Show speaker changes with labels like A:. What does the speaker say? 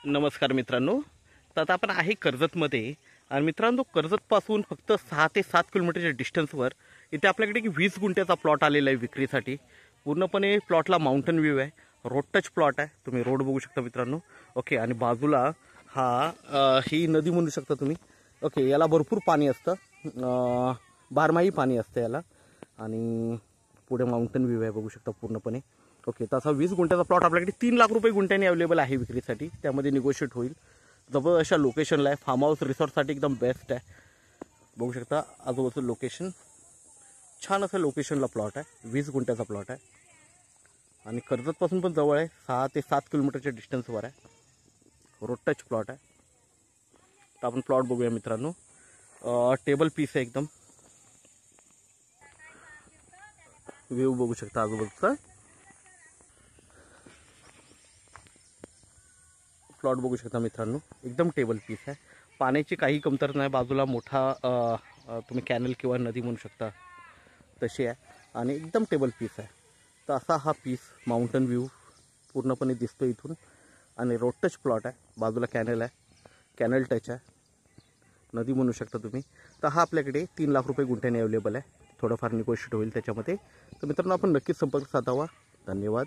A: नमस्कार मित्रांनो, तर आता आपण आहे कर्जतमध्ये आणि मित्रांनो कर्जतपासून फक्त 6 ते 7 किलोमीटरच्या डिस्टन्सवर इथे आपल्याकडे एक 20 गुंठ्याचा प्लॉट आलेला आहे विक्रीसाठी। पूर्णपणे प्लॉटला माउंटन व्ह्यू आहे, रोड टच प्लॉट आहे, तुम्ही रोड बघू शकता मित्रांनो। ओके, आणि बाजूला ही नदी म्हणू शकता तुम्ही। ओके, याला भरपूर पाणी असतं, बारमाही पाणी असतं याला, आणि पुढे माउंटन व्ह्यू आहे बघू शकता पूर्णपणे। ओके, तसा 20 गुंठ्याचा प्लॉट आपल्याकडे 3 लाख रुपये गुंठ्याने अवेलेबल आहे विक्रीसाठी, त्यामध्ये निगोशिएट होईल। जवळ अशा लोकेशनला आहे, फार्म हाऊस रिसॉर्टसाठी एकदम बेस्ट आहे। बघू शकता आजूबाजूचं लोकेशन, छान असं लोकेशनला प्लॉट आहे, 20 गुंठ्याचा प्लॉट आहे आणि कर्जतपासून पण जवळ आहे, 6 ते 7 किलोमीटरच्या डिस्टन्सवर आहे, रोड टच प्लॉट आहे। तर आपण प्लॉट बघूया मित्रांनो, टेबल पीस आहे एकदम, व्ह्यू बघू शकता आजूबाजूचा, प्लॉट बघू शकता मित्रांनो, एकदम टेबल पीस आहे, पाण्याची काही कमतरता नाही, बाजूला मोठा तुम्ही कॅनल किंवा नदी म्हणू शकता तशी आहे आणि एकदम टेबल पीस आहे। तर असा हा पीस माउंटन व्ह्यू पूर्णपणे दिसतो इथून आणि रोड टच प्लॉट आहे, बाजूला कॅनल आहे, कॅनल टच आहे, नदी म्हणू शकता तुम्ही। तर हा आपल्याकडे 3 लाख रुपये गुंठ्याने अवेलेबल आहे, थोडंफार निगोशिएट होईल त्याच्यामध्ये। तर मित्रांनो आपण नक्कीच संपर्क साधावा। धन्यवाद।